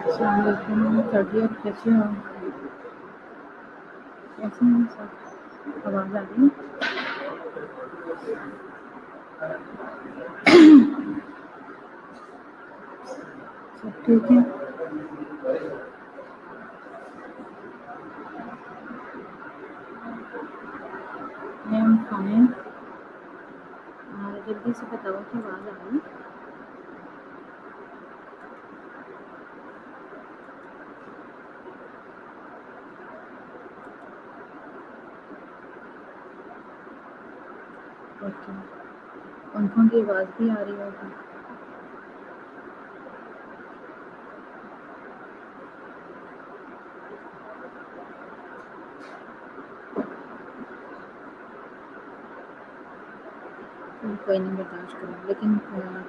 السلام علیکم طبیعت کیسے ہو؟ کیسے ہیں سب؟ آواز آ رہی ہے؟ سب ٹھیک ہے؟ I'm fine. جلدی سے بتاؤ کہ آواز آ رہی ہے؟ اوکے، پنکھوں کی آواز بھی آ رہی ہوگی۔ کوئی نہیں، برداشت کریں، لیکن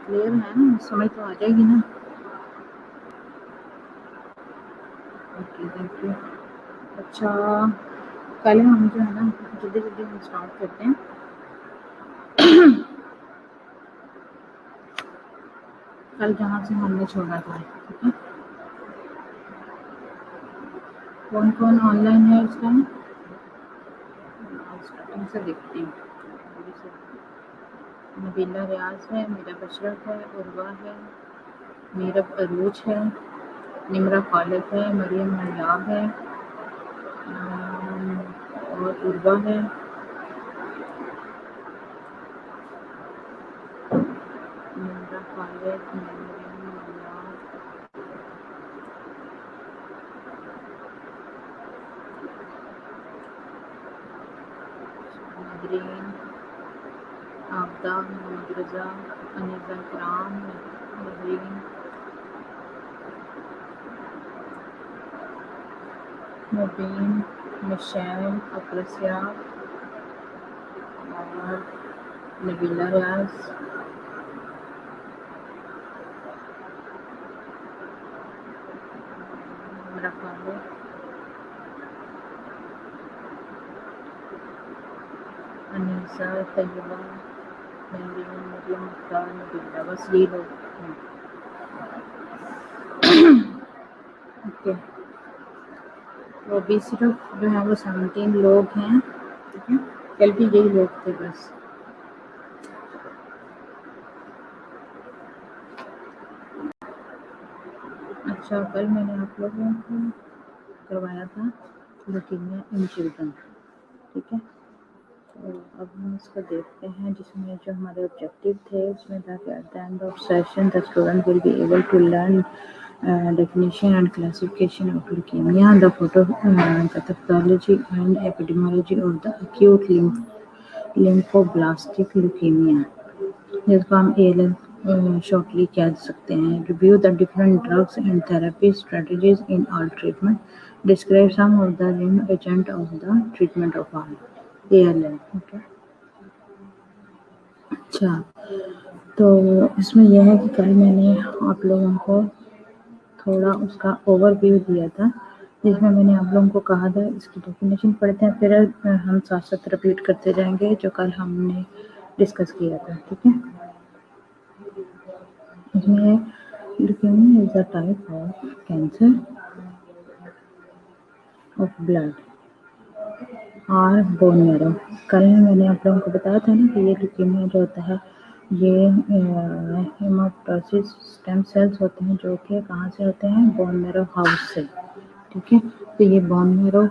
کلیئر ہے نا، سمجھ تو آ جائے گی نا؟ Okay, thank you. اچھا، پہلے ہم جو ہے نا جلدی ہم اسٹارٹ کرتے ہیں۔ کل جہاں سے ہم نے چھوڑا تھا، ٹھیک ہے؟ کون کون آن لائن ہے اس ٹائم؟ اسٹارٹنگ سے دیکھتے ہیں۔ نبیلہ ریاض ہے، میرا بشرت ہے، عروہ ہے، میرب عروج ہے، نمرہ خالد ہے، مریم نایاب ہے، اور عروہ ہے، نمرہ خالد، مریم نایاب، نادرین، آبدہ، محمد رضا، انیسہ کرام، نظرین، مبین، مشیل، افراسیاب اور نبیلہ ریاض، نمرہ خالد، انیسہ، طیبہ، مریم، مریم مختار، نبیلہ، بس یہ لوگ ہیں۔ اوکے، وہ بھی صرف جو ہے وہ 17 لوگ ہیں، ٹھیک ہے؟ کل بھی یہی لوگ تھے بس۔ اچھا، کل میں نے آپ لوگوں کو کروایا تھا لیوکیمیا ان چلڈرن، ٹھیک ہے؟ تو اب ہم اس کو دیکھتے ہیں، جس میں جو ہمارے آبجیکٹیو تھے اس میں تھا کہ at the end of session the student will be able to learn definition and classification of leukemia, the pathology and epidemiology of the acute lymphoblastic leukemia، جس کو ہم ALL شارٹلی کہہ سکتے ہیں۔ Review the different drugs and therapy strategies in all treatment. Describe some of the main agent of the treatment of ALL. Okay. اچھا، تو اس میں یہ ہے کہ کل میں نے آپ لوگوں کو تھوڑا اس کا اوور ویو دیا تھا، جس میں نے آپ لوگوں کو کہا تھا اس کی ڈیفینیشن پڑھتے ہیں، پھر ہم ساتھ ساتھ ریپیٹ کرتے جائیں گے جو کل ہم نے ڈسکس کیا تھا، ٹھیک ہے؟ اس میں leukemia is a type of cancer of blood اور بون میرو۔ کل میں نے آپ لوگوں کو بتایا تھا نا کہ یہ لیوکیمیا جو ہوتا ہے یہ ہیماٹوسس اسٹیم سیلز ہوتے ہیں جو کہ کہاں سے ہوتے ہیں؟ بون میرو ہاؤس سے، ٹھیک ہے؟ تو یہ بون میرو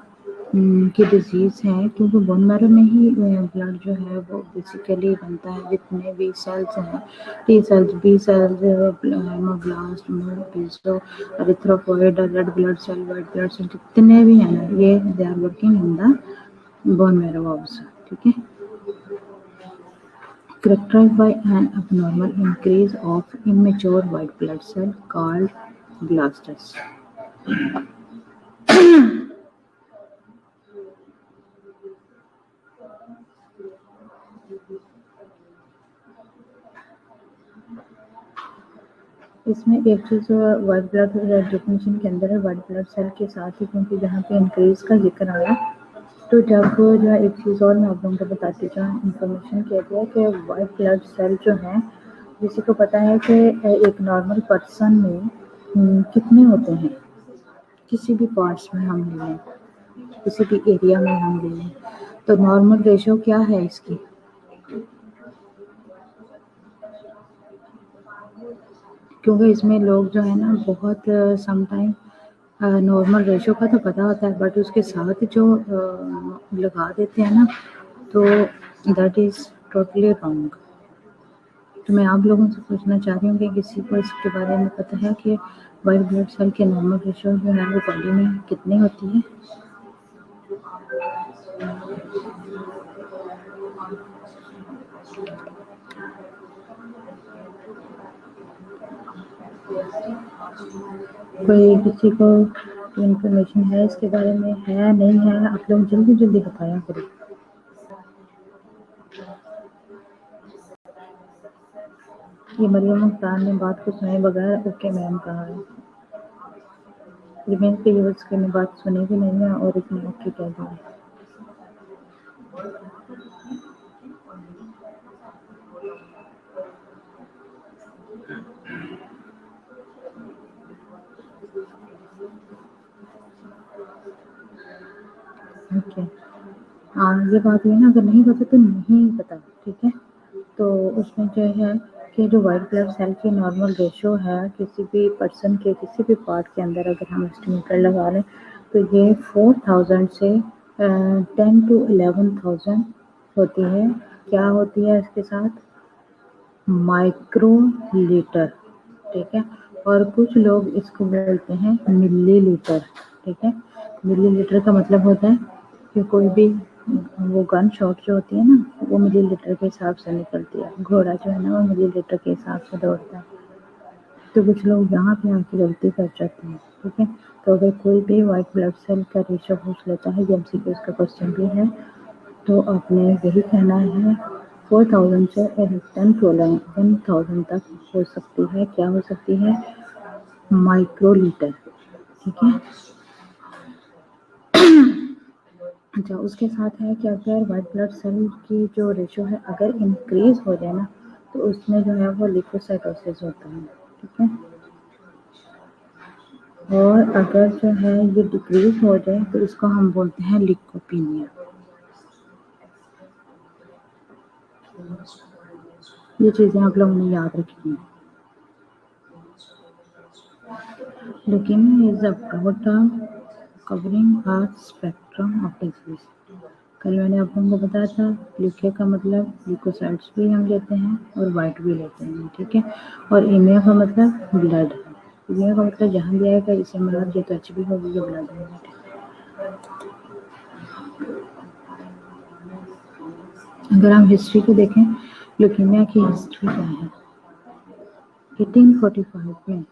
کی ڈیزیز ہے، کیونکہ بون میرو میں ہی بلڈ جو ہے وہ بیسیکلی بنتا ہے، جتنے بھی سیلز ہیں، T cells, B cells, haemoblast, baso, ایریتھروپوئٹ، red blood cell, white blood cell, جتنے بھی ہیں نا یہ they are working in the bone marrow house، ٹھیک ہے؟ Characterized by an abnormal increase of immature white blood cell called blasters. इसमें एक चीज़ वाइट ब्लड डेफिनेशन के अंदर है वाइट ब्लड सेल के साथ ही, क्योंकि जहाँ पे इंक्रीज का जिक्र आया तो जब जो है एक चीज़ और मैं आप लोगों को बताती जाऊँ, इन्फॉर्मेशन किया गया कि वाइट ब्लड सेल जो है, किसी को पता है कि एक नॉर्मल पर्सन में कितने होते हैं, किसी भी पार्ट्स में हम ले लें, किसी भी एरिया में हम ले लें, तो नॉर्मल रेशो क्या है इसकी? क्योंकि इसमें लोग जो है ना बहुत समटाइम नॉर्मल रेशो का तो पता होता है, बट उसके साथ जो लगा देते हैं ना, तो दैट इज़ टोटली रॉन्ग। तो मैं आप लोगों से पूछना चाह रही हूँ कि किसी को इसके बारे में पता है कि वाइट ब्लड सेल के नॉर्मल रेशो जो है वो बॉडी में कितनी होती है? कोई किसी को इन्फॉर्मेशन है इसके बारे में, है नहीं है? आप लोग जल्दी जल्दी बताया करो। ये मरियम मुख्तार ने बात को सुने बगैर ओके मैम कहा है। रिमेन के यूज़ के ने बात सुनी भी नहीं है और इसने ओके कह दिया। ओके, हाँ ये बात हुई ना, अगर नहीं पता तो नहीं पता, ठीक है। तो उसमें जो है कि जो वाइट ब्लड सेल की नॉर्मल रेशो है किसी भी पर्सन के किसी भी पार्ट के अंदर अगर हम एस्टिमेटर लगा लें तो ये 4000 से 10 to 11,000 होती है। क्या होती है इसके साथ? माइक्रो लीटर, ठीक है। और कुछ लोग इसको बोलते हैं मिली लीटर, ठीक है। मिली लीटर का मतलब होता है कि कोई भी वो गन शॉट जो होती है ना वो मिली लीटर के हिसाब से निकलती है, घोड़ा जो है ना वो मिली लीटर के हिसाब से दौड़ता है। तो कुछ लोग यहाँ पे आके गलती कर जाते हैं, ठीक है। तो अगर कोई भी वाइट ब्लड सेल का रेशो पूछ लेता है, ये MCQ का क्वेश्चन भी है, तो आपने यही कहना है 4000 से 10,000 तक हो सकती है। क्या हो सकती है? माइक्रो लीटर, ठीक है। अच्छा, उसके साथ है कि अगर वाइट ब्लड सेल की जो रेशो है अगर इंक्रीज हो जाए ना तो उसमें जो है वो लिपोसाइटोसिस होता है, ठीक है। और अगर जो है ये डिक्रीज हो जाए तो इसको हम बोलते हैं लिकोपीनिया। ये चीज़ें आप लोगों ने याद रखनी है। Leukemia is a broad term covering a spectrum of disease. कल मैंने आप लोगों को बताया था ल्यूकिया का मतलब ल्यूकोसाइट्स भी हम लेते हैं और वाइट भी लेते हैं, ठीक है। और एमिया का मतलब ब्लड है। एमिया का मतलब जहाँ भी आएगा इसे मतलब ये तो HB होगी, ये ब्लड होगा। अगर हम हिस्ट्री को देखें ल्यूकीमिया की हिस्ट्री क्या है, 1845 में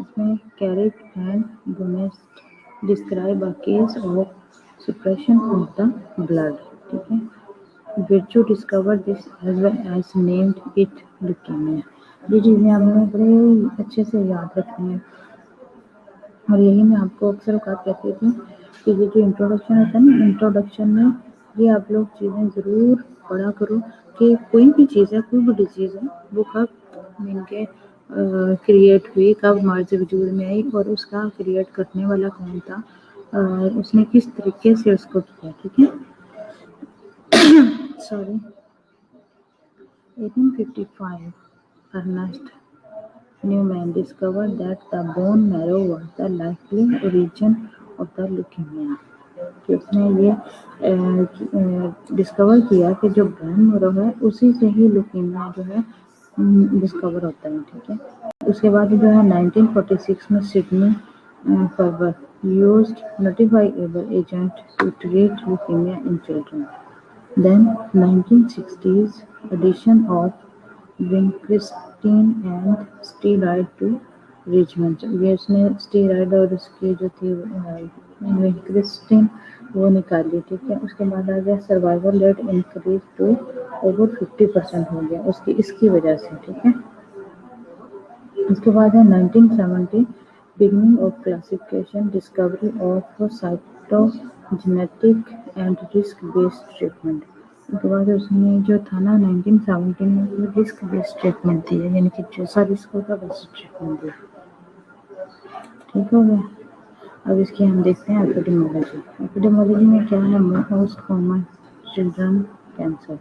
इसमें कैरिक एंड गोमेस्ट describe a case of suppression of the blood, ठीक है। Virtue discovered this as well as named it leukemia. ये चीज़ें आपने बड़े अच्छे से याद रखनी है और यही मैं आपको अक्सर औकात कहती थी कि ये जो इंट्रोडक्शन होता है ना, इंट्रोडक्शन में ये आप लोग चीज़ें ज़रूर पढ़ा करो कि कोई भी चीज़ है, कोई भी डिजीज़ है, वो कब मीन के क्रिएट हुई, कब हमारे वजूद में आई और उसका क्रिएट करने वाला कौन था, उसने किस तरीके से उसको किया, ठीक है। Sorry, 1855 Ernest Newman discovered that the bone marrow was the likely origin of the leukemia. कि उसने ये डिस्कवर किया कि जो बोन मैरो है उसी से ही ल्यूकीमिया जो है डिस्कवर होता है, ठीक है। उसके बाद जो है 1946 में Sydney फर्बर used notifiable agent to treat leukemia in children. Then 1960s addition of vincristine and steroid to Richmond, ये उसने स्टेरॉइड और उसकी जो थी क्रिस्टिन वो निकाली, ठीक है। उसके बाद आ गया survival rate increase to over 50% हो गया उसकी इसकी वजह से, ठीक है। उसके बाद है 1970 beginning of classification discovery of cytogenetic and risk based treatment. उसके बाद उसने जो था ना 1970 में रिस्क बेस्ड ट्रीटमेंट दी है, यानी कि जैसा रिस्क होगा वैसे ट्रीटमेंट दी, ठीक हो गया। अब इसकी हम देखते हैं एपिडेमियोलॉजी। एपिडेमियोलॉजी में क्या है, मोस्ट कॉमन चिल्ड्रन कैंसर।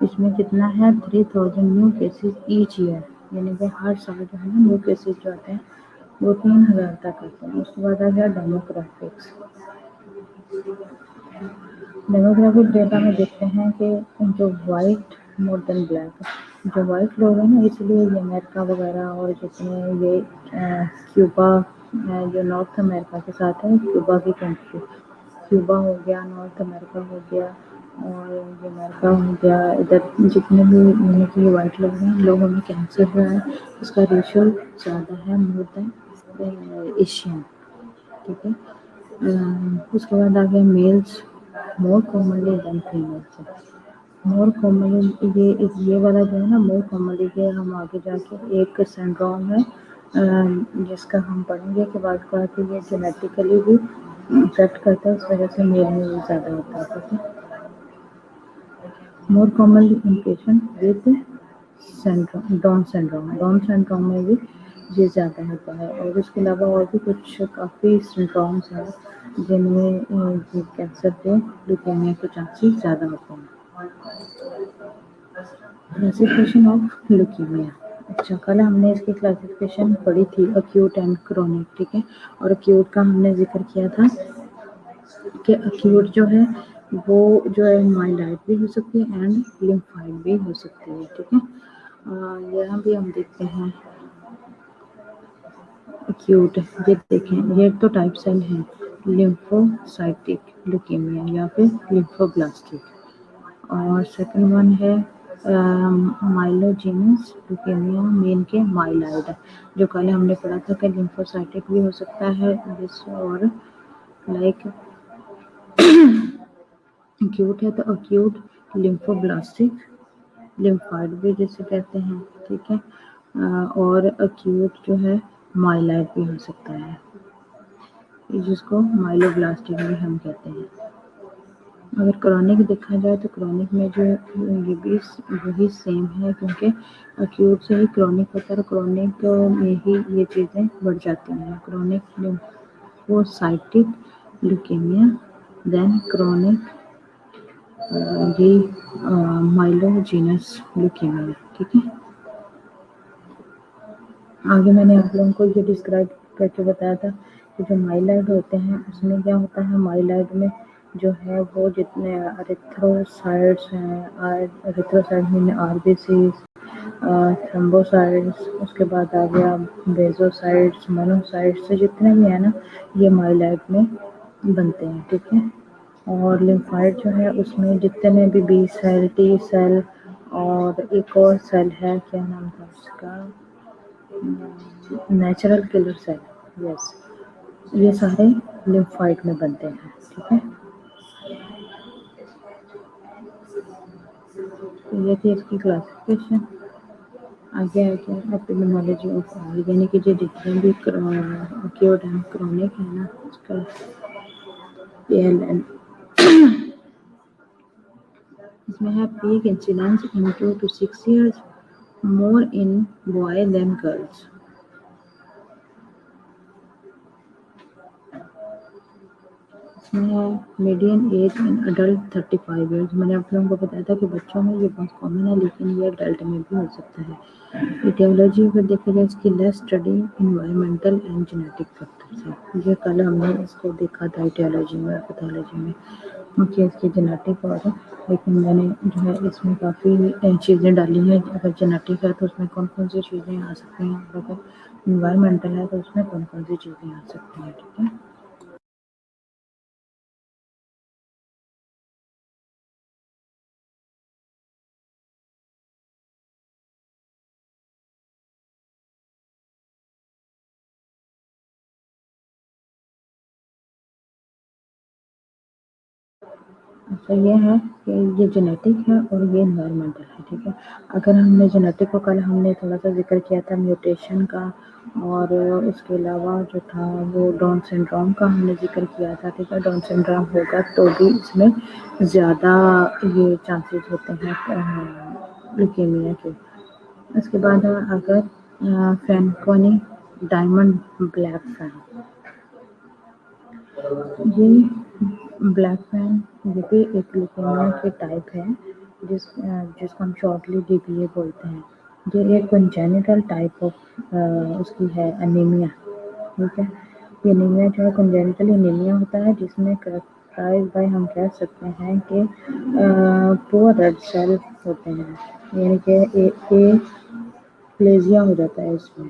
इसमें कितना है 3000 न्यू केसेस ईच ईयर, यानी कि हर साल जो है ना न्यू केसेस जो आते हैं वो 3000 तक आते हैं। उसके बाद आ गया डेमोग्राफिक्स। डेमोग्राफिक डेटा में देखते हैं कि जो वाइट मोर देन ब्लैक, जो वाइट लोग हैं ना, इसलिए ये अमेरिका वगैरह और जितने ये क्यूबा जो नॉर्थ अमेरिका के साथ है, क्यूबा की कंट्री, क्यूबा हो गया, नॉर्थ अमेरिका हो गया और ये अमेरिका हो गया, इधर जितने भी यानी कि वाइट लोग हैं, लोगों में कैंसर जो है उसका रेशियो ज़्यादा है मोर देन एशियन, ठीक है। उसके बाद आ गया males more commonly than females. More commonly ये वाला जो है ना मोर कॉमनली के हम आगे जाके एक सिंड्रोम है जिसका हम पढ़ेंगे कि बाद को आके ये जेनेटिकली भी इफेक्ट करता है, इस वजह से मेल में भी ज़्यादा होता है, ठीक है। More commonly in patient with syndrome down syndrome में भी ये ज़्यादा होता है। और इसके अलावा और भी कुछ काफ़ी सिंड्रोम्स हैं जिनमें कैंसर के ल्यूकेमिया के चांसेस ज़्यादा होते हैं। Classification of leukaemia. अच्छा, कल हमने इसकी क्लासिफिकेशन पढ़ी थी एक्यूट एंड क्रोनिक, ठीक है। और एक्यूट का हमने जिक्र किया था कि एक्यूट जो है वो जो है माइल्ड भी हो सकती है एंड लिम्फाइड भी हो सकती है, ठीक है। यहाँ भी हम देखते हैं एक्यूट, ये देखें ये तो टाइप सेल है लिम्फोसाइटिक ल्यूकेमिया या फिर लिम्फोब्लास्टिक, और सेकंड वन है माइलोजेनस ल्यूकेमिया मेन के माइलाइड, जो कल हमने पढ़ा था कि लिम्फोसाइटिक भी हो सकता है और लाइक एक्यूट है तो एक्यूट लिम्फोब्लास्टिक लिम्फाइड भी जिसे कहते हैं, ठीक है। और एक्यूट जो है माइलाइड भी हो सकता है, जिसको माइलोब्लास्टिक भी हम कहते हैं। अगर क्रॉनिक देखा जाए तो क्रॉनिक में जो ये भी वही सेम है, क्योंकि एक्यूट से ही क्रॉनिक होता है, क्रॉनिक में ही ये चीज़ें बढ़ जाती हैं। Chronic lymphocytic leukemia then chronic ये माइलोजेनस ल्यूकेमिया, ठीक है। आगे मैंने आप लोगों को ये डिस्क्राइब करके बताया था कि जो माइलाइड होते हैं उसमें क्या होता है, माइलाइड में जो है वो जितने एरिथ्रोसाइट्स हैं, एरिथ्रोसाइट मीन आरबीसी, थ्रोम्बोसाइट्स, उसके बाद आ गया बेजोसाइट्स, मोनोसाइट्स, जितने भी हैं ना ये माइलाइड में बनते हैं, ठीक है। और लिम्फाइड जो है उसमें जितने भी बी सेल, टी सेल और एक और सेल है, क्या नाम था उसका, नेचुरल किलर सेल, यस, ये सारे लिम्फाइड में बनते हैं, ठीक है। तो ये थी इसकी क्लासिफिकेशन। आगे एपिडेमियोलॉजी ऑफ ऑल, यानी कि जो जितने भी एक्यूट एंड क्रॉनिक है ना उसका ALN। इसमें है peak incidence in 2 to 6 years more in boy than girls। इसमें है median age in adult 35 years. मैंने आप लोगों को बताया था कि बच्चों में ये बहुत कॉमन है, लेकिन ये अडल्ट में भी हो सकता है। इटियोलॉजी अगर देखा जाए इसकी less study environmental and genetic factors है। ये कल हमने इसको देखा था इटियोलॉजी में और पैथोलॉजी में, क्योंकि इसकी जेनेटिक और लेकिन मैंने जो है इसमें काफ़ी चीज़ें डाली हैं। अगर जेनेटिक है तो उसमें कौन कौन सी चीज़ें आ सकती हैं, और अगर इन्वायरमेंटल है तो उसमें कौन कौन सी चीज़ें आ सकती हैं, ठीक है। अच्छा ये है कि ये जेनेटिक है और ये एनवायरमेंटल है, ठीक है। अगर हमने जेनेटिक को कल हमने थोड़ा-सा ज़िक्र किया था म्यूटेशन का और उसके अलावा जो था वो डाउन सिंड्रोम का हमने ज़िक्र किया था, ठीक है। डाउन सिंड्रोम होगा तो भी इसमें ज़्यादा ये चांसेस होते हैं ल्यूकेमिया के। उसके बाद अगर फैनकोनी डायमंड ब्लैक फैन, ये ब्लैक फैन ये भी एक ल्यूकेमिया के टाइप है जिसको हम शॉर्टली डीपीए बोलते हैं। ये एक कंजेनिटल टाइप ऑफ उसकी है एनीमिया, ठीक है। ये एनीमिया जो है कंजेनिटल एनीमिया होता है जिसमें कैरेक्टराइज बाय हम कह सकते हैं कि पुअर रेड सेल होते हैं, यानी कि ए प्लेजिया हो जाता है इसमें,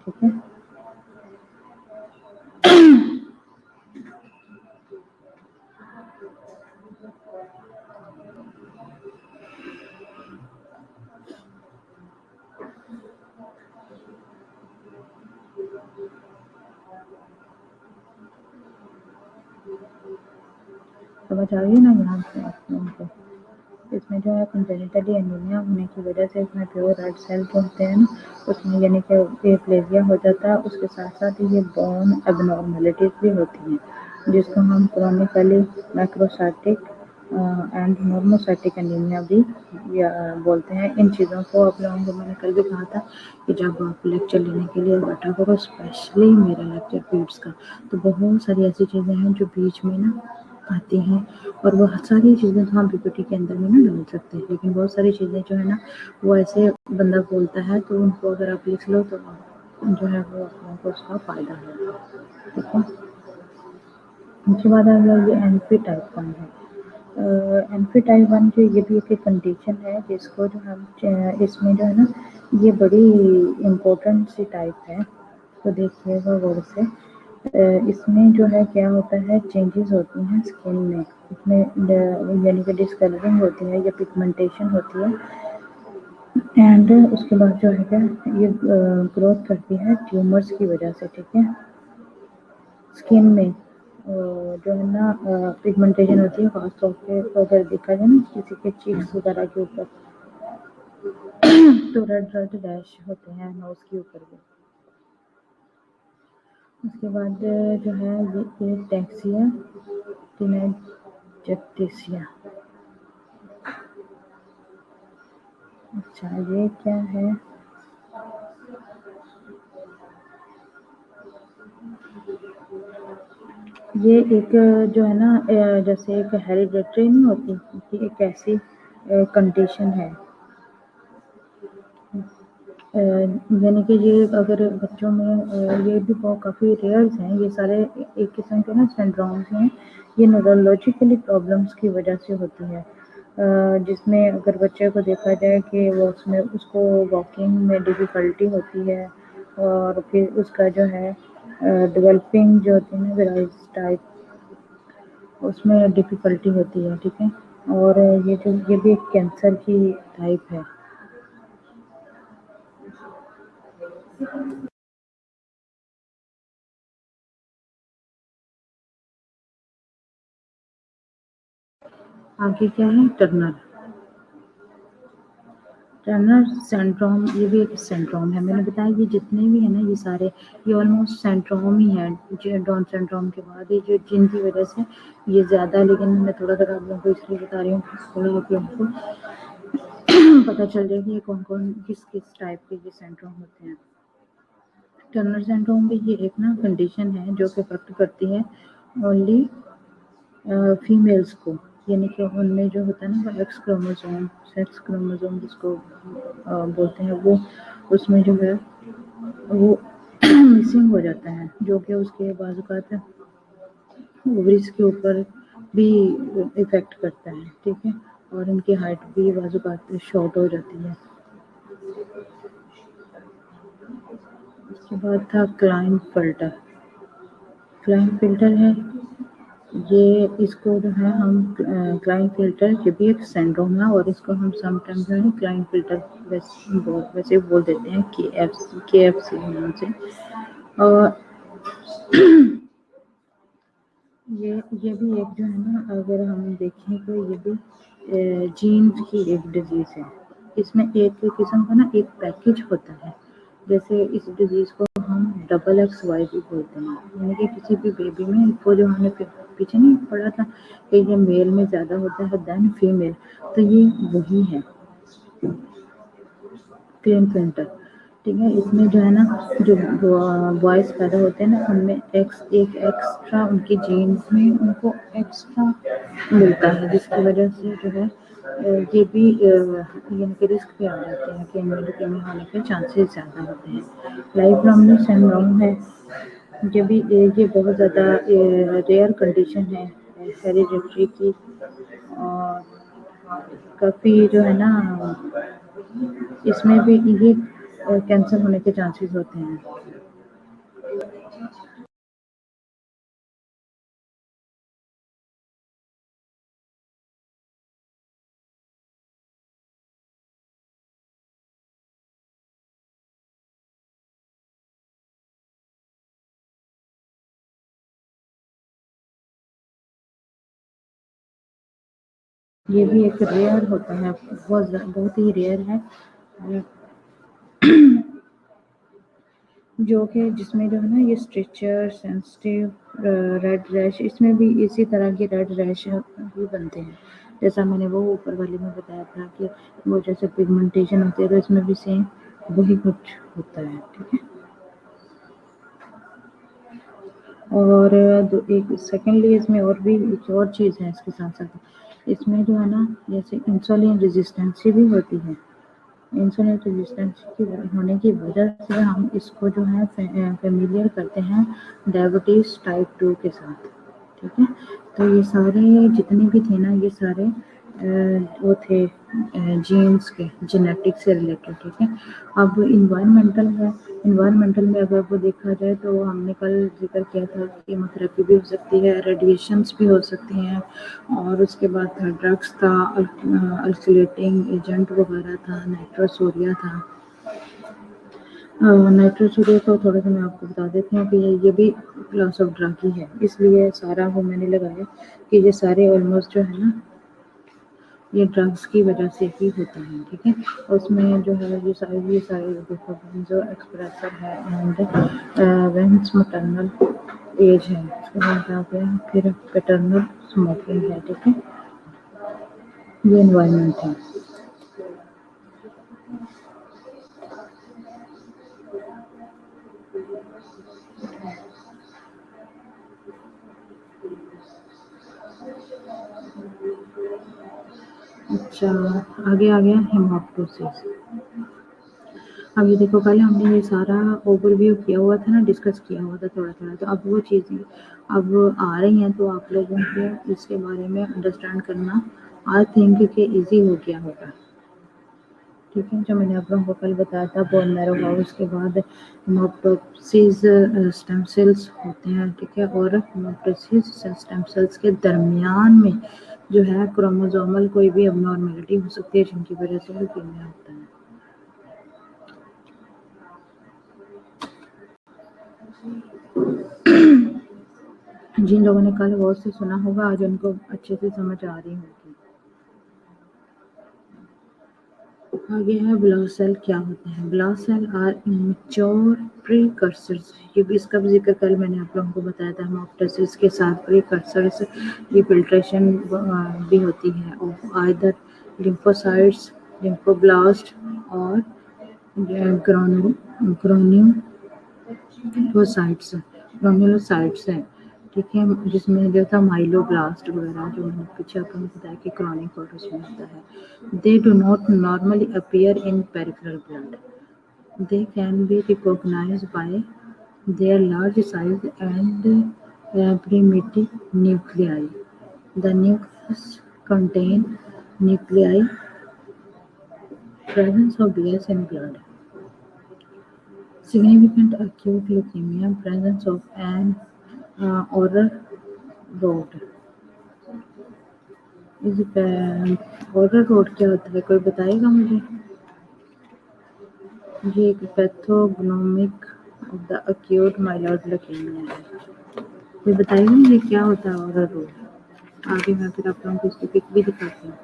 ठीक है। समझ आ रही है ना यहाँ से आप लोगों को? इसमें जो है कंजेनिटली एनीमिया होने की वजह से इसमें प्योर रेड सेल जो होते हैं ना उसमें यानी कि एप्लेजिया हो जाता है। उसके साथ साथ ये बोन एबनॉर्मेलिटीज भी होती हैं जिसको हम chronically macrocytic and normocytic anaemia भी बोलते हैं। इन चीज़ों को आप लोगों को मैंने कल भी कहा था कि जब आप लेक्चर लेने के लिए बैठा करो, स्पेशली मेरा लेक्चर पीड्स का, तो बहुत सारी ऐसी चीज़ें हैं जो बीच में ना आती हैं और वो सारी चीज़ें तो हम पीपीटी के अंदर में ना डाल सकते हैं, लेकिन बहुत सारी चीज़ें जो है ना वो ऐसे बंदा बोलता है तो उनको अगर आप लिख लो तो जो है वो आप लोगों को उसका फ़ायदा है, ठीक है। उसके बाद आ गया ये एनफी टाइप 1 है। एनफी टाइप 1 जो ये भी एक कंडीशन है जिसको जो हम इसमें जो है ना ये बड़ी इम्पोर्टेंट सी टाइप है, तो देखिएगा गौर से। इसमें जो है क्या होता है चेंजेस होती हैं स्किन में, इसमें यानी कि डिस्कलरिंग होती है या पिगमेंटेशन होती है एंड उसके बाद जो है ये ग्रोथ करती है ट्यूमर्स की वजह से, ठीक है। स्किन में जो है ना पिगमेंटेशन होती है खासतौर पे अगर देखा जाए ना किसी के चीक्स वगैरह के ऊपर तो रेड रेड रैश होते हैं नोज के ऊपर भी। उसके बाद जो है ये टैक्सिया टिनेजेक्टेसिया। अच्छा ये क्या है? ये एक जो है ना जैसे एक हेरिडिटरी नहीं होती कि एक ऐसी कंडीशन है, यानी कि ये अगर बच्चों में ये भी बहुत काफ़ी रेयर्स हैं, ये सारे एक किस्म के ना सिंड्रोम्स हैं। ये न्यूरोलॉजिकली प्रॉब्लम्स की वजह से होती है, जिसमें अगर बच्चे को देखा जाए कि वो उसमें उसको वॉकिंग में डिफ़िकल्टी होती है और फिर उसका जो है डेवलपिंग जो होती है ना वेराइज टाइप उसमें डिफ़िकल्टी होती है, ठीक है। और ये भी एक कैंसर की टाइप है। आगे क्या है? टर्नर सिंड्रोम, ये भी एक सिंड्रोम है। मैंने बताया ये जितने भी हैं ना ये सारे ये ऑलमोस्ट सिंड्रोम ही है जो डाउन सिंड्रोम के बाद ये जो जिनकी वजह से ये ज़्यादा, लेकिन मैं थोड़ा सा आप लोगों को इसलिए बता रही हूँ थोड़ा आप लोगों को पता चल जाए कि ये कौन कौन किस किस टाइप के ये सिंड्रोम होते हैं। टर्नर सिंड्रोम भी ये एक ना कंडीशन है जो कि अफेक्ट करती है ओनली फीमेल्स को, यानी कि उनमें जो होता है ना वो सेक्स क्रोमोसोम जिसको बोलते हैं वो उसमें जो है वो मिसिंग हो जाता है, जो कि उसके बाजुकात ओवरीज के ऊपर भी इफेक्ट करता है, ठीक है। और इनकी हाइट भी बाजुकात शॉर्ट हो जाती है। उसके बाद था क्लाइन फिल्टर है ये, इसको जो है हम क्लाइन फिल्टर ये भी एक सिंड्रोम है और इसको हम समटाइम्स जो है क्लाइन फिल्टर वैसे बोल देते हैं के एफ सी नाम से। और یہ بھی ایک جو ہے نا، اگر ہم دیکھیں تو یہ بھی جینز کی ایک ڈیزیز ہے. اس میں ایک قسم کا نا ایک پیکج ہوتا ہے. جیسے اس ڈیزیز کو ہم XXY بھی بولتے ہیں، یعنی کہ کسی بھی بیبی میں وہ جو ہم نے پیچھے نہیں پڑھا تھا کہ یہ میل میں زیادہ ہوتا ہے دین فیمیل، تو یہ وہی ہے کلینٹر. ٹھیک ہے، اس میں جو ہے نا جو بوائز پیدا ہوتے ہیں نا، ان میں ایک ایکسٹرا ان کی جینز میں ان کو ایکسٹرا ملتا ہے، جس کی وجہ سے جو ہے یہ بھی یعنی کہ رسک پہ آ جاتے ہیں کہ لیوکیمیا ہونے کے چانسز زیادہ ہوتے ہیں. لائف لانگ سنڈروم ہے، یہ بہت زیادہ ریئر کنڈیشن ہے ہیریڈیٹری کی، اور کافی جو ہے نا اس میں بھی یہ کینسر ہونے کے چانسز ہوتے ہیں. یہ بھی ایک ریئر ہوتا ہے، بہت ہی ریئر ہے، جو کہ جس میں جو ہے نا یہ اسٹریچر سینسٹیو ریڈ ریش، اس میں بھی اسی طرح کی ریڈ ریش بھی بنتے ہیں. جیسا میں نے وہ اوپر والے میں بتایا تھا کہ وہ جیسے پگمنٹیشن ہوتی ہے، تو اس میں بھی سیم وہی کچھ ہوتا ہے. ٹھیک ہے، اور ایک سیکنڈلی اس میں اور بھی ایک اور چیز ہے اس کے ساتھ ساتھ، اس میں جو ہے نا جیسے انسولین ریزسٹینسی بھی ہوتی ہے. انسولین ریزسٹینس ہونے کی وجہ سے ہم اس کو جو ہے فیملیئر کرتے ہیں ڈائبٹیز ٹائپ 2 کے ساتھ. ٹھیک ہے، تو یہ سارے جتنے بھی تھے نا، یہ سارے وہ تھے جینس کے، جینیٹک سے ریلیٹڈ. ٹھیک ہے، اب انوائرمنٹل ہے، انوائرمنٹل میں اگر وہ دیکھا جائے تو ہم نے کل ذکر کیا تھا کہ کیموتھراپی بھی ہو سکتی ہے، ریڈیشنس بھی ہو سکتی ہیں، اور اس کے بعد تھا ڈرگس تھا، السلیٹنگ ایجنٹ وغیرہ تھا، نائٹروسوریا تھا. نائٹروسوریا کو تھوڑا سا میں آپ کو بتا دیتی ہوں کہ یہ بھی کلاس آف ڈرگ ہی ہے، اس لیے سارا وہ میں نے لگایا کہ یہ سارے آلموسٹ جو ہے نا یہ ڈرگس کی وجہ سے ہی ہوتا ہے. ٹھیک ہے، اس میں جو ہے یہ سارے دیکھو جو ایکسپریسر ہے اینڈ وینس مٹرنل ایج ہے، اس کے بعد آ گیا پھر پیٹرنل اسموکنگ ہے. ٹھیک ہے، یہ انوائرمنٹ ہے. اچھا، آگے آ گیا ہیماپٹوسس. اب یہ دیکھو پہلے ہم نے یہ سارا اوور ویو کیا ہوا تھا نا، ڈسکس کیا ہوا تھا تھوڑا تھوڑا، تو اب وہ چیزیں اب آ رہی ہیں تو آپ لوگوں کو اس کے بارے میں انڈرسٹینڈ کرنا آئی تھنک کہ ایزی ہو گیا ہوگا. ٹھیک ہے، جو میں نے آپ لوگوں کو کل بتایا تھا بون میرو ہاؤس کے بعد ہیماپٹوسس اسٹیم سیلس ہوتے ہیں. ٹھیک ہے، اور ہیماپٹوسس اسٹیم سیلس کے درمیان میں جو ہے کروموزومل کوئی بھی اب نارمیلٹی ہو سکتی ہے، جن کی وجہ سے لیوکیمیا ہوتا ہے. جن لوگوں نے کل غور سے سنا ہوگا آج ان کو اچھے سے سمجھ آ رہی ہوگی. آگے ہے بلاد سیل کیا ہوتے ہیں. بلاد سیل آر میچور پری کرسرز، یہ بھی اس کا بھی ذکر کل میں نے آپ لوگوں کو بتایا تھا. ہیماپٹوسس کے ساتھ پری کرسرز کی فلٹریشن بھی ہوتی ہے آف آئدر لیمفوسائٹس، لیمفوبلاسٹ اور گرانیولوسائٹس ہیں. ٹھیک ہے، جس میں جو تھا مائلو بلاسٹ وغیرہ جو میں نے پیچھے آپ کو بتایا کہ کرونک اور اس میں ہوتا ہے. They do not normally appear in peripheral blood. They can be recognized by their large size and primitive nuclei. The nucleus contain nuclei, presence of gas in blood, significant acute leukemia, presence of an oral road. oral road کیا ہوتا ہے، کوئی بتائے گا مجھے؟ یہ ایک pathognomonic of the acute myeloid leukemia ہے. یہ بتائیے یہ کیا ہوتا ہے اورل رول. آگے میں پھر آپ لوگوں کو اس کی پک بھی دکھاتی ہوں.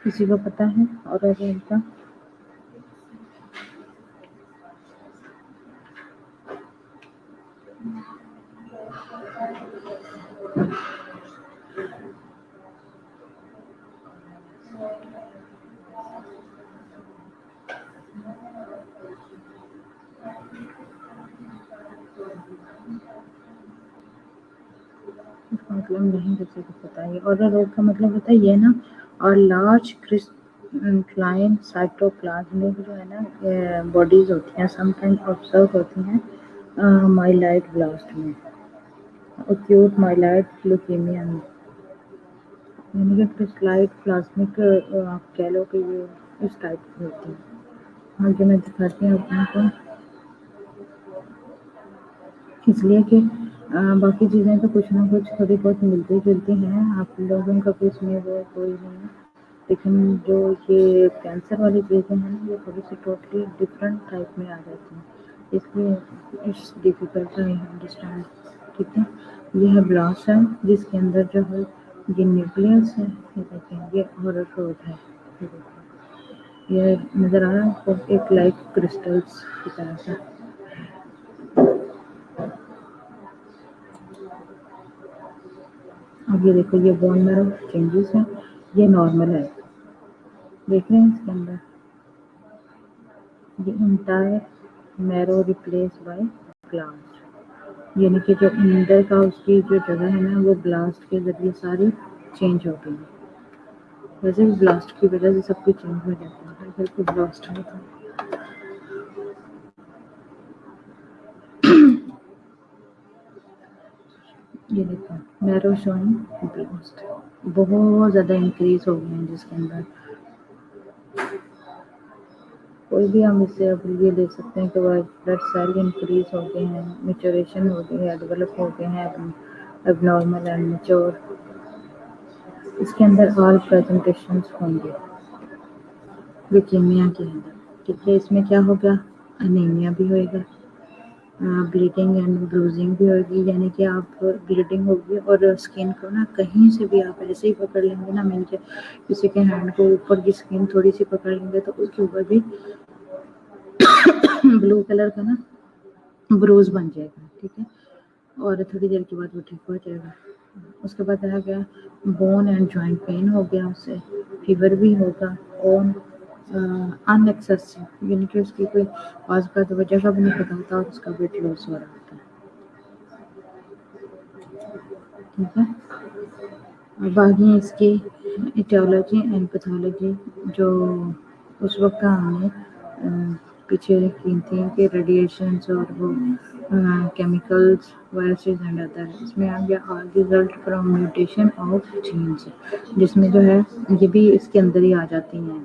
کسی کو پتا ہے اورل رول کا؟ مطلب نہیں کسی کو پتا ہے. اورل رول کا مطلب ہوتا ہے یہ نا، اور لارج کرسٹلائن سائٹوپلازمک جو ہے نا باڈیز ہوتی ہیں سم ٹائم آبزرو ہوتی ہیں مائلائٹ بلاسٹ میں، ایکیوٹ مائلائٹ لیوکیمیا میں. یعنی کہ کرسٹلائٹ پلازمک آپ کہہ لو کہ یہ اس ٹائپ کی ہوتی ہے. آگے میں دکھاتی ہوں آپ کو، اس لیے کہ باقی چیزیں تو کچھ نہ کچھ تھوڑی بہت ملتی جلتی ہیں. آپ لوگوں کا بھی اس میں وہ کوئی نہیں ہے، لیکن جو یہ کینسر والی چیزیں ہیں نا یہ تھوڑی سی ٹوٹلی ڈفرینٹ ٹائپ میں آ جاتی ہیں، اس لیے اٹس ڈیفیکلٹ ٹو انڈرسٹینڈ. ٹھیک ہے، یہ ہے بلاس ہے جس کے اندر جو ہے یہ نیوکلیس ہے. یہ دیکھیں یہ اورل رول ہے. یہ دیکھیں یہ نظر آ رہا ہے آپ کو ایک لائٹ کرسٹلس کی طرح سے. اب یہ دیکھو یہ بون میرو چینجز ہیں، یہ نارمل ہے. دیکھ رہے ہیں اس کے اندر یہ entire Meru replace by blast, یعنی کہ جو اندر کا اس کی جو جگہ ہے نا وہ بلاسٹ کے ذریعے ساری چینج ہو گئی ہے. ویسے بھی بلاسٹ کی وجہ سے سب کچھ چینج ہو جاتا ہے، ہر گھر کو بلاسٹ ہوتا ہے. یہ دیکھو میرو شوئنگ بلاسٹ بہت زیادہ انکریز ہو گئے ہیں جس کے اندر کوئی بھی ہم اس سے اب یہ دیکھ سکتے ہیں کہ وہ بلڈ سیل انکریز ہو گئے ہیں، میچوریشن ہو گئی ہے، ڈیولپ ہو گئے ہیں اب نارمل اینڈ میچور. اس کے اندر آل پریزنٹیشنز ہوں گے لیوکیمیا کے اندر. ٹھیک ہے، اس میں کیا ہوگا، انیمیا بھی ہوئے گا، بلیڈنگ اینڈ بروزنگ بھی ہوگی. یعنی کہ آپ بلیڈنگ ہوگی اور اسکن کو نا کہیں سے بھی آپ ایسے ہی پکڑ لیں گے نا، مین کے کسی کے ہینڈ کو اوپر کی اسکن تھوڑی سی پکڑ لیں گے تو اس کے اوپر بھی بلو کلر کا نا بروز بن جائے گا. ٹھیک ہے، اور تھوڑی دیر کے بعد وہ ٹھیک ہو جائے گا. اس کے بعد رہ گیا بون اینڈ جوائنٹ پین ہو گیا، اس سے فیور بھی ہوگا. اور ان ایکسیسو یعنی کہ اس کی کوئی بعض کا تو وجہ کا بھی نہیں پتا ہوتا اور اس کا ویٹ لاس ہو رہا ہوتا ہے. ٹھیک ہے، باقی اس کی ایٹیولوجی اینڈ پیتھولوجی جو اس وقت ہم نے پیچھے کی تھی کہ ریڈیشنس اور وہ کیمیکلز وائرسز اینڈ ادر. اس میں آ گیا all result from mutation of genes, جس میں جو ہے یہ بھی اس کے اندر ہی آ جاتی ہیں.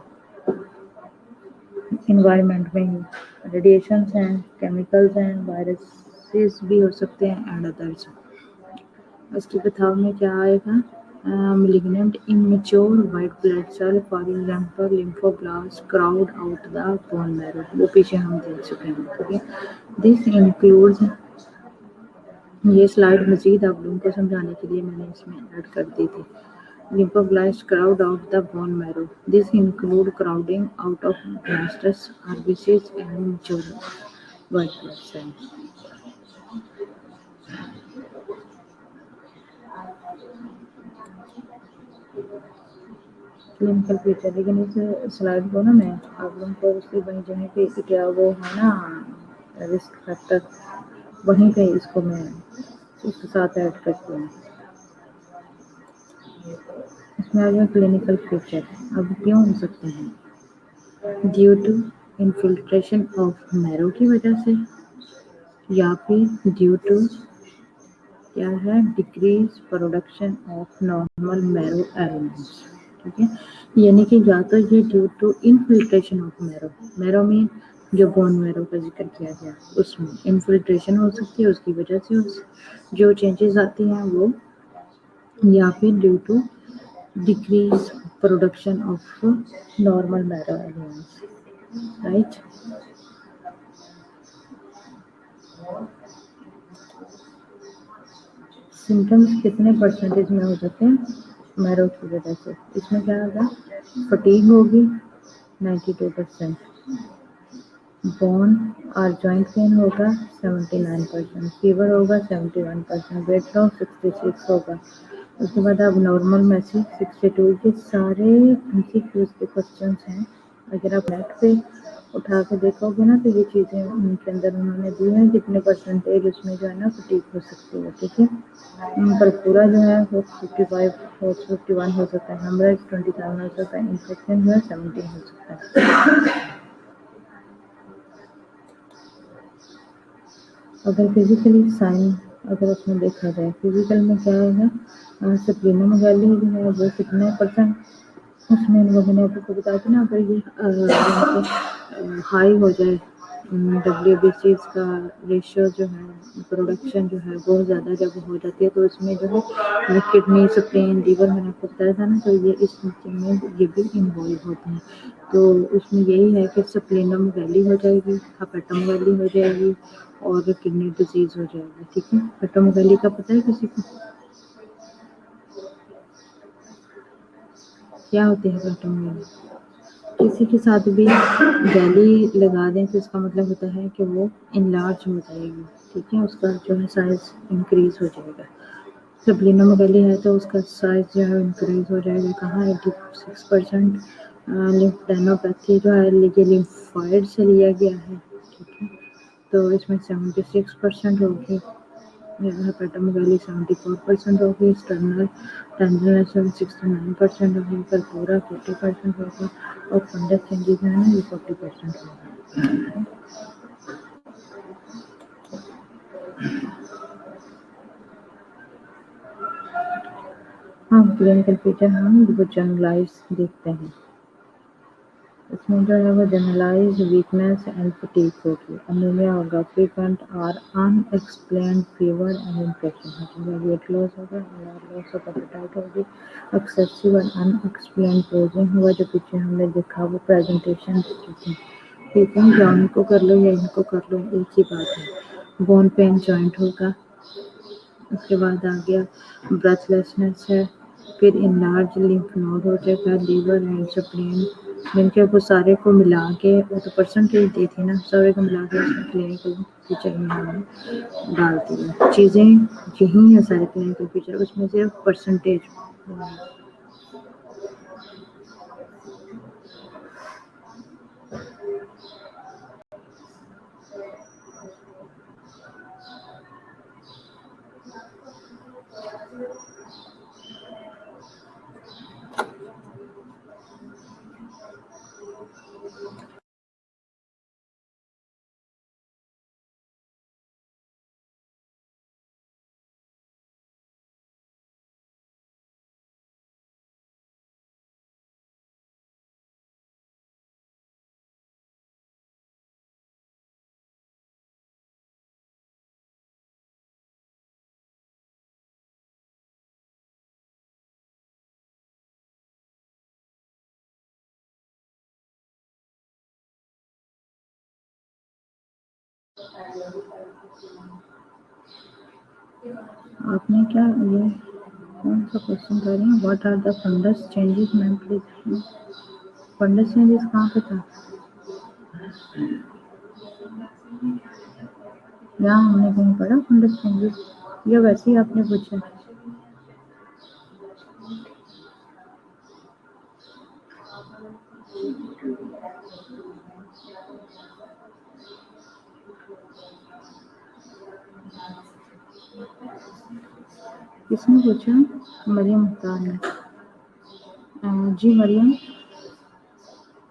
انوائرمنٹ میں ہی ریڈیشنس ہیں، کیمیکلز ہیں، وائرسز بھی ہو سکتے ہیں اینڈ ادرس. اس کی بتاؤ میں کیا آئے گا، malignant immature white blood cell for example lymphoblast crowd out the bone marrow. وہ پیچھے ہم دیکھ چکے ہیں. ٹھیک ہے، this includes یہ سلائڈ مزید آپ لوگوں کو سمجھانے کے لیے میں نے اس میں ایڈ کر دی تھی. Lymphoblast crowd out the bone marrow. This include crowding out of blasts, RBCs and mature white blood cells. Clinical feature, لیکن اس سلائڈ کو نا میں آپ لوگوں کو اس کی وہیں جگہ پہ کیا وہ ہے نا رسک فیکٹر وہیں پہ اس کو میں اس کے ساتھ ایڈ کرتی ہوں. اس میں آ گیا کلینکل فیچر. اب کیوں ہو سکتے ہیں، due to infiltration of marrow کی وجہ سے، یا پھر ڈیو ٹو کیا ہے decrease production of normal marrow elements. ٹھیک ہے، یعنی کہ یا تو یہ due to infiltration of marrow میں جو بون میرو کا ذکر کیا گیا اس میں انفلٹریشن ہو سکتی ہے، اس کی وجہ سے جو چینجز آتی ہیں وہ، یا پھر due to decrease production of normal marrow elements, right. Symptoms کتنے پرسنٹیج میں ہو سکتے ہیں میرو کی وجہ سے؟ اس میں کیا ہوگا، فٹیگ ہوگی 92%، بون اور جوائنٹ پین ہوگا 79%، فیور ہوگا 71%، ویٹ لاس 66 ہوگا. اس کے بعد اب نارمل میسج 62. یہ سارے MCQs کے کوشچنس ہیں. اگر آپ نیٹ پہ اٹھا کے دیکھو گے نا تو یہ چیزیں ان کے اندر انہوں نے دی ہیں کتنے پرسنٹیج اس میں جو ہے نا فٹیگ ہو سکتی ہے. ٹھیک ہے، پر پورا جو ہے وہ 55 ہو 51 ہو سکتا ہے، 127 ہو سکتا ہے، انفیکشن جو ہے 17 ہو سکتا ہے. اگر فزیکلی سائن اگر اس میں دیکھا جائے، فزیکل میں کیا ہے، سپلینومیگالی جو ہے وہ کتنے پرسنٹ، اس میں لوگوں نے آپ کو بتایا تھا نا، اگر یہ ہائی ہو جائے WBCs کا ریشیو جو ہے، پروڈکشن جو ہے بہت زیادہ جب ہو جاتی ہے تو اس میں جو ہے کڈنی سپلین لیور میں نے آپ کو بتایا تھا نا، تو یہ اس میں یہ بھی انوالو ہوتے ہیں. تو اس میں یہی ہے کہ سپلینومیگالی ہو جائے گی، ہیپاٹومیگالی ہو جائے گی اور کڈنی ڈیزیز ہو جائے گی. ٹھیک ہے، ہیپاٹومیگالی کا پتہ ہے کسی کو کیا ہوتی ہے؟ ہیپاٹومیگالی کسی کے ساتھ بھی گیلی لگا دیں تو اس کا مطلب ہوتا ہے کہ وہ انلارج ہو جائے گی. ٹھیک ہے، اس کا جو ہے سائز انکریز ہو جائے گا. سپلینومیگالی ہے تو اس کا سائز جو ہے انکریز ہو جائے گا. کہاں 86%. لمفیڈینوپیتھی جو ہے یہ لمفوائڈ سے لیا گیا ہے. ٹھیک ہے، تو اس میں 76% ہوگی. ہیپاٹومیگالی 74% ہوگی. ٹینڈرنس 69% ہوگی. پورا 50% ہوگا اور فنڈس چینجز ہے نا یہ 40% ہوگا. ہاں، کلینکل فیچر ہم جنرلائز دیکھتے ہیں. اس میں جو ہے وہ جنرلائز ویکنیس اینڈ فٹیگ ہوگی. انیمیا ہوگا، فریکوینٹ اور ان ایکسپلینڈ فیور اینڈ انفیکشن ہوگا. ویٹ لاس ہوگا، لاس آف ایپیٹائٹ ہوگی. Excessive and in explained posing ہوا جو پیچھے ہم نے دیکھا وہ پریزنٹیشن کی. ٹھیک ہے، یا ان کو کر لو یا ان کو کر لو ایک ہی بات ہے. بون پین جوائنٹ ہوگا. اس کے بعد آ گیا بریتھ لیسنس ہے. پھر انلارج لمف نوڈ ہو جائے گا. لیور اینڈ سپلین جن کے وہ سارے کو ملا کے وہ تو پرسنٹیج دی تھی نا، سارے کو ملا کے اس میں کلینکل فیچر میں ہم نے ڈالتی ہیں. چیزیں یہی ہیں سارے کلینکل فیچر، اس میں صرف پرسنٹیج. آپ نے کیا یہ کون سا کوشچن کر رہے ہیں؟ What are the funds changes? Ma'am please, funds changes کہاں پہ تھا؟ یہاں ہم نے کہیں پڑھا فنڈس چینجز یا ویسے ہی آپ نے پوچھا؟ کس نے پوچھا؟ مریم مختار نے. جی مریم،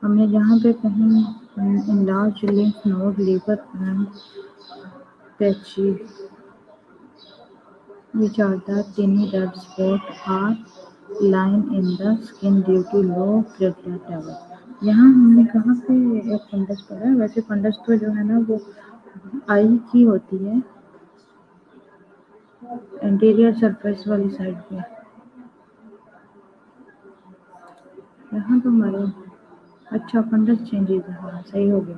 ہم نے جہاں پہ کہیں enlarge lymph node liver and petechiae which are the tiny red spot are lined in the skin due to low platelet level. यहाँ हमने कहाँ पे एक फंगस पढ़ा है? वैसे फंगस तो जो है ना वो आई की होती है, एंटीरियर सरफेस वाली साइड पे। यहाँ तो हमारे अच्छा फंगस चेंजेस है, हाँ सही हो गया,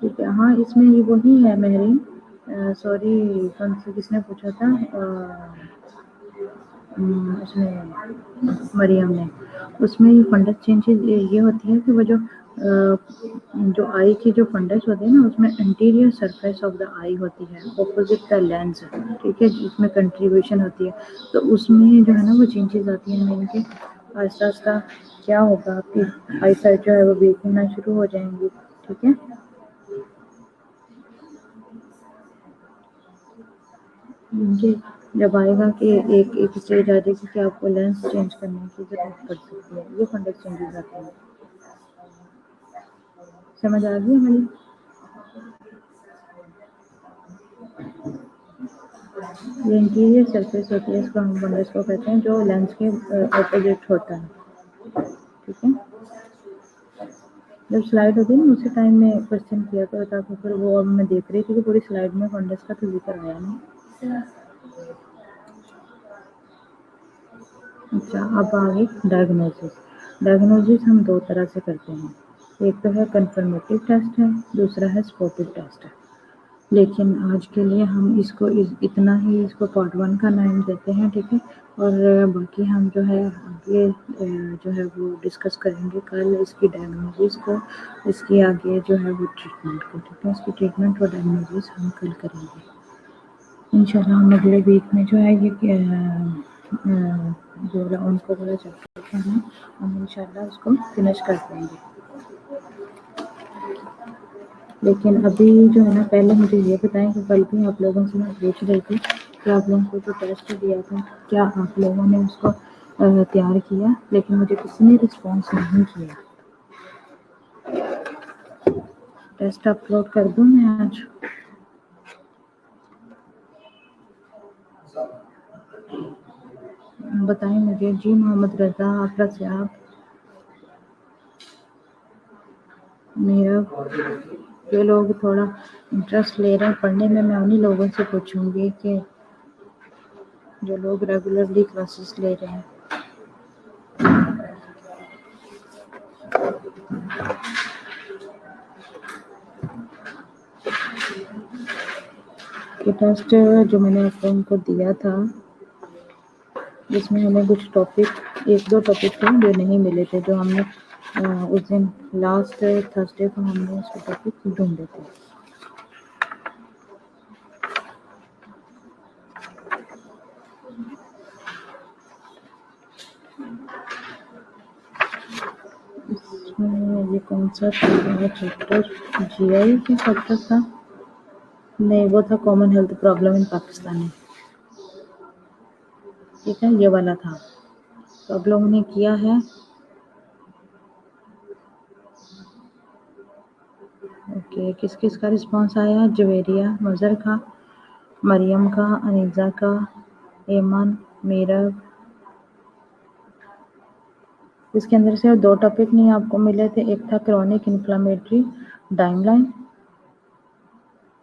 ठीक है। हाँ इसमें ये वही है महरीन, सॉरी कौन से किसने पूछा था, उसने मरियम ने। उसमें ये फंडस चेंजेस ये होती है कि वो जो आई की जो फंडस होती है ना उसमें एंटीरियर सरफेस ऑफ द आई होती है ऑपोजिट द लेंस, ठीक है, जिसमें कंट्रीब्यूशन होती है। तो उसमें जो है ना वो चेंजेस आती हैं इनके, आहिस्ता आहिस्ता क्या होगा आपकी आई साइड जो है वो वीक होना शुरू हो जाएंगी, ठीक है। ये जब आएगा कि एक एक स्टेज आ जाएगी कि आपको लेंस चेंज करने की जरूरत पड़ सकती है, ये फंडस चेंजेस आते हैं। समझ आ गई हमारी? ये इंटीरियर सरफेस होती है, इसको हम फंडस को कहते हैं, जो लेंस के अपोजिट होता है, ठीक है। जब स्लाइड होती है ना उसी टाइम में क्वेश्चन किया तो ताकि फिर वो अब मैं देख रही थी कि पूरी स्लाइड में फंडस का तो जिक्र आया नहीं। अच्छा अब आगे डायग्नोसिस। डायग्नोसिस हम दो तरह से करते हैं, एक तो है कंफर्मेटिव टेस्ट है, दूसरा है स्पॉटिव टेस्ट है। लेकिन आज के लिए हम इसको इतना ही इसको पार्ट 1 का नाम देते हैं, ठीक है। और बाकी हम जो है आगे जो है वो डिस्कस करेंगे कल इसकी डायग्नोसिस को, इसकी आगे जो है वो ट्रीटमेंट को, ठीक है। इसकी ट्रीटमेंट और डायग्नोसिस हम कल करेंगे इंशाल्लाह। हम अगले वीक में जो है ये जो उनको वाला चैप्टर है ना हम इंशाल्लाह उसको फिनिश कर देंगे। लेकिन अभी जो है ना पहले मुझे ये बताएं कि कल भी आप लोगों से मैं पूछ रही थी कि आप लोगों को जो टेस्ट दिया था क्या आप लोगों ने उसको तैयार किया, लेकिन मुझे किसी ने रिस्पॉन्स नहीं किया। टेस्ट अपलोड कर दूँ मैं आज? बताएं मुझे जी। मोहम्मद रजा, आफरा सियाब, मेरा जो लोग थोड़ा इंटरेस्ट ले रहे हैं पढ़ने में, मैं उन्हीं लोगों से पूछूंगी कि जो लोग रेगुलरली क्लासेस ले रहे हैं। ये टेस्ट जो मैंने आप लोगों को दिया था जिसमें हमें कुछ टॉपिक, एक दो टॉपिक थे जो नहीं मिले थे, जो हमने उस दिन लास्ट थर्सडे को हमने उसके टॉपिक ढूंढे थे। इसमें ये कौन सा चैप्टर, जीआई का चैप्टर था? नहीं वो था common health problem in Pakistan, ठीक है, ये वाला था। तो आप लोगों ने किया है? ओके, किस किस का रिस्पांस आया? जवेरिया, मजर का, मरियम का, अनीजा का, एमन, मीरब। इसके अंदर से दो टॉपिक नहीं आपको मिले थे, एक था क्रॉनिक इन्फ्लेमेटरी टाइमलाइन,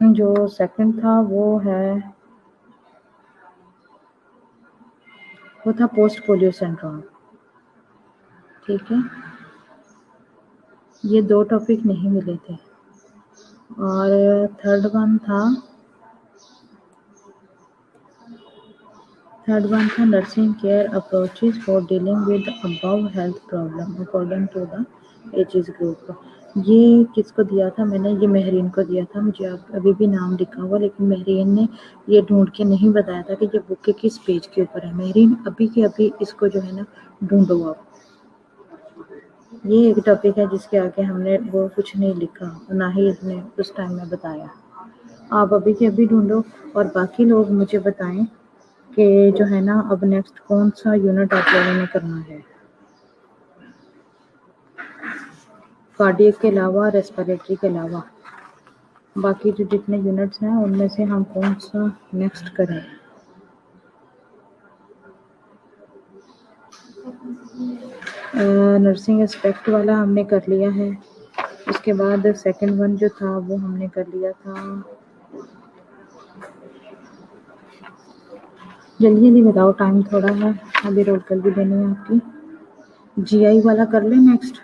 जो सेकंड था वो था पोस्ट पोलियो सिंड्रोम, ठीक है। ये दो टॉपिक नहीं मिले थे। और थर्ड वन था nursing care approaches for dealing with above health problem according to the ages group. ये किसको दिया था मैंने? ये महरीन को दिया था। मुझे अभी भी नाम लिखा हुआ, लेकिन महरीन ने ये ढूंढ के नहीं बताया था कि ये बुक के किस पेज के ऊपर है। महरीन अभी के अभी इसको जो है ना ढूंढो आप। ये एक टॉपिक है जिसके आगे हमने वो कुछ नहीं लिखा, ना ही इसने उस टाइम में बताया। आप अभी के अभी ढूंढो और बाकी लोग मुझे बताएं कि जो है ना अब नेक्स्ट कौन सा यूनिट आप लोगों ने करना है, कार्डियक के अलावा, रेस्पिरेटरी के अलावा। बाकी जो जितने यूनिट्स हैं उनमें से हम कौन सा नेक्स्ट करें। نرسنگ اسپیکٹ والا ہم نے کر لیا ہے. اس کے بعد سیکنڈ ون جو تھا وہ ہم نے کر لیا تھا. جلدی جلدی بتاؤ، ٹائم تھوڑا ہے، ابھی رول کر بھی دینی ہے آپ کی. جی آئی والا کر لیں نیکسٹ.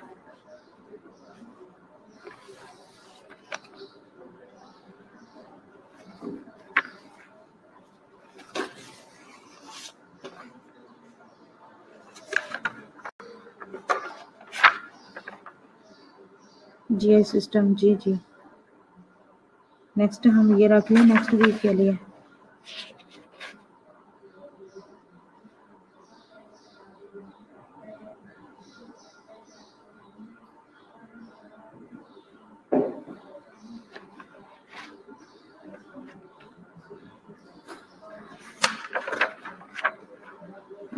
جی آئی سسٹم، جی جی. نیکسٹ ہم یہ رکھ لیں نیکسٹ ویک کے لیے.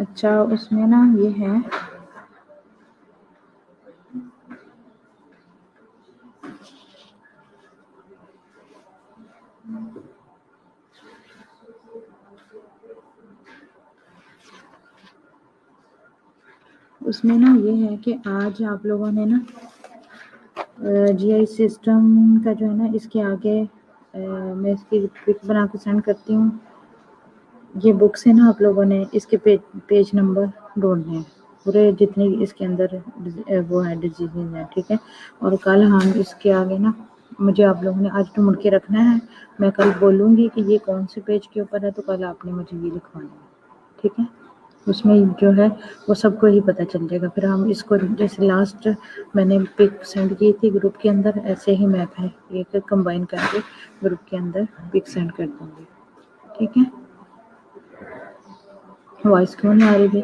اچھا، اس میں نا یہ ہے اس میں نا یہ ہے کہ آج آپ لوگوں نے نا جی آئی سسٹم کا جو ہے نا اس کے آگے میں اس کی پک بنا کے سینڈ کرتی ہوں. یہ بکس ہے نا، آپ لوگوں نے اس کے پیج نمبر ڈھونڈنے ہیں پورے جتنے اس کے اندر وہ ہے ڈیزیز ہیں، ٹھیک ہے. اور کل ہم اس کے آگے نا مجھے آپ لوگوں نے آج ڈھونڈ کے رکھنا ہے. میں کل بولوں گی کہ یہ کون سے پیج کے اوپر ہے، تو کل آپ نے مجھے یہ لکھوانا ہے، ٹھیک ہے. اس میں جو ہے وہ سب کو ہی پتہ چل جائے گا. پھر ہم اس کو جیسے لاسٹ میں نے پک سینڈ کی تھی گروپ کے اندر، ایسے ہی میں پھر ایک کمبائن کر کے گروپ کے اندر پک سینڈ کر دوں گی، ٹھیک ہے. وائس کیوں نہیں آ رہی تھی؟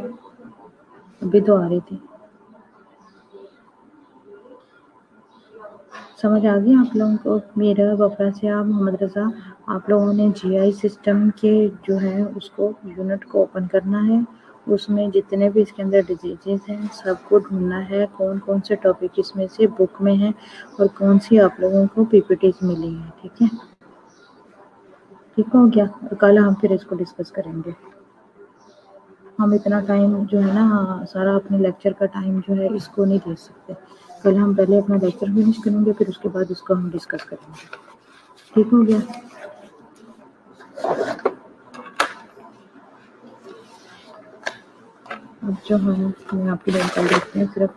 ابھی تو آ رہی تھی. سمجھ آ گئی آپ لوگوں کو؟ میرا وفا سے محمد رضا، آپ لوگوں نے جی آئی سسٹم کے جو ہے اس کو یونٹ کو اوپن کرنا ہے. اس میں جتنے بھی اس کے اندر ڈیزیزز ہیں سب کو ڈھونڈنا ہے، کون کون سے ٹاپک اس میں سے بک میں ہیں اور کون سی آپ لوگوں کو پی پی ٹیز ملی ہیں، ٹھیک ہے. ٹھیک ہو گیا. کل ہم پھر اس کو ڈسکس کریں گے. ہم اتنا ٹائم جو ہے نا سارا اپنے لیکچر کا ٹائم جو ہے اس کو نہیں دے سکتے. کل ہم پہلے اپنا لیکچر فنش کریں گے، پھر اس کے بعد اس کو ہم ڈسکس کریں گے. ٹھیک ہو گیا. اب جو ہم میں آپ کی بات کر دیتے ہیں صرف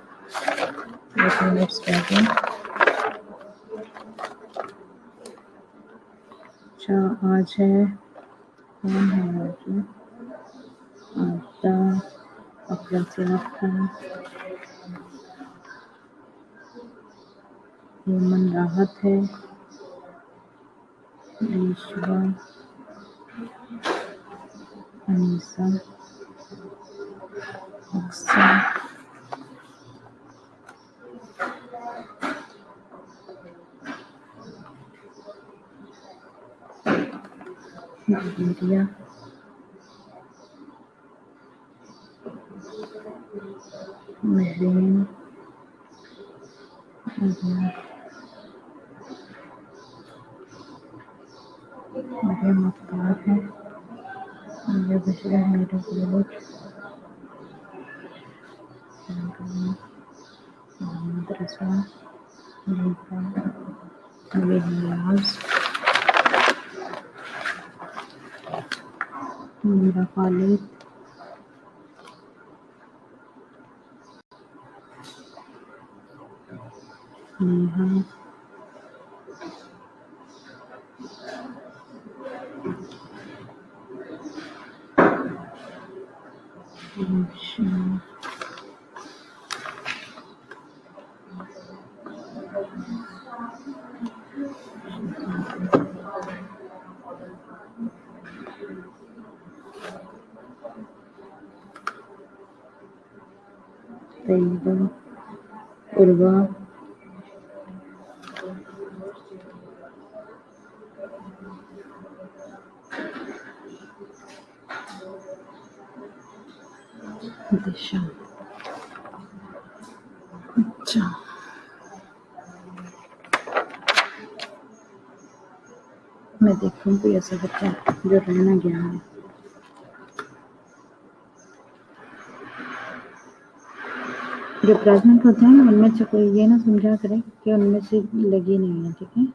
8 منٹس رہتے ہیں. اچھا، آج ہے کون ہے آج اپنا صرف ایمن راحت ہے، ایشوا، انیسا، اقصی، نائجیریا، مہرین، مریم افطار ہے، میرے بشرا، میرے بلوچ، محمد رضا، نیفا، نوید نیاز، میرا خالد، نیہا، روشن، طیبہ، عروا، دشا. اچھا، میں دیکھوں کوئی ایسا بچہ جو رہنا گیا ہے. जो प्रेग्नेंट होते हैं ना उनमें से कोई ये ना समझा करे कि उनमें से लगी नहीं है, ठीक है।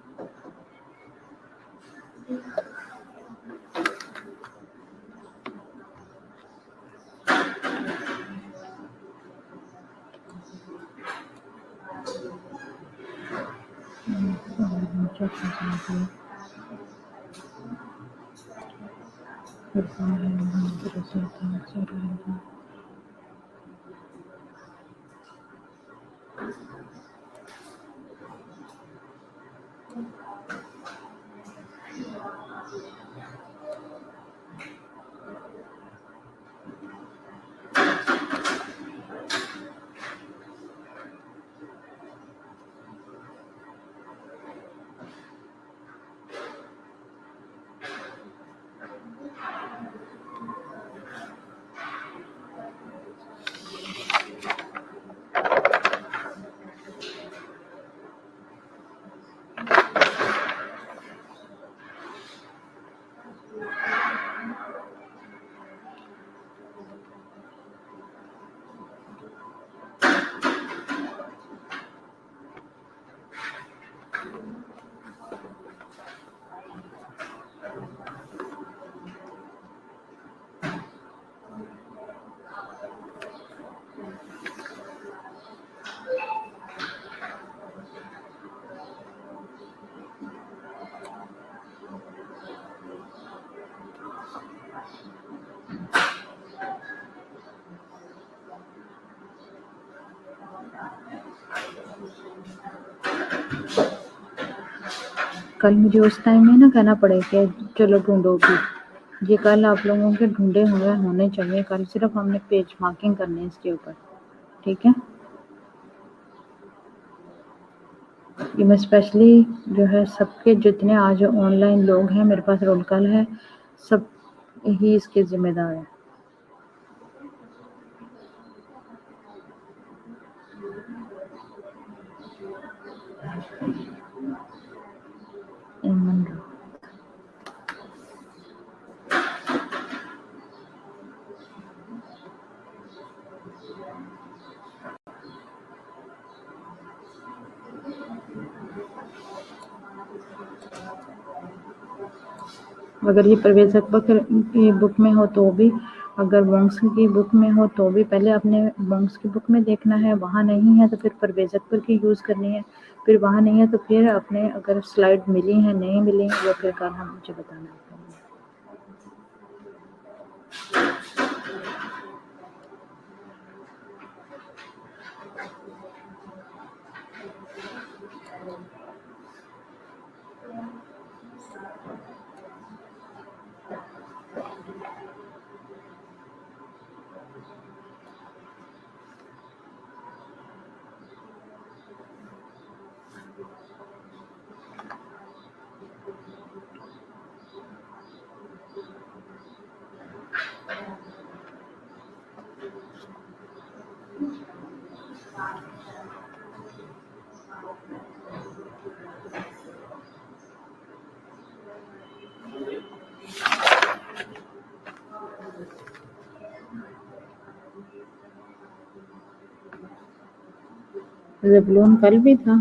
कल मुझे उस टाइम में ना कहना पड़े कि चलो ढूंढो भी, ये कल आप लोगों के ढूंढे हुए होने चाहिए। कल सिर्फ हमने पेज मार्किंग करनी है इसके ऊपर, ठीक है। ये मैं स्पेशली जो है सबके जितने आज ऑनलाइन लोग हैं मेरे पास रोल कॉल है, सब ही इसके जिम्मेदार हैं। अगर ये परवेज़ अकबर की बुक में हो तो भी, अगर वंश की बुक में हो तो भी पहले अपने वंश की बुक में देखना है, वहाँ नहीं है तो फिर परवेज़ अकबर की यूज़ करनी है, फिर वहाँ नहीं है तो फिर अपने अगर स्लाइड मिली हैं नहीं मिली हैं वो फिर कल हम मुझे बताना है। ज़बूलून कल भी था।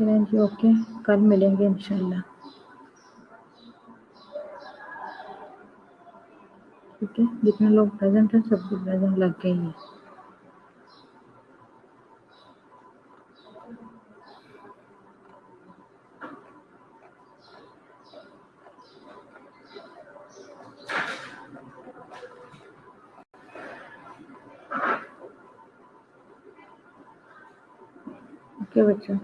چلیں جی، اوکے، کل ملیں گے انشاءاللہ. ٹھیک ہے، جتنے لوگ پریزنٹ ہیں سب کو پریزنٹ لگ گئی ہے. اوکے بچوں.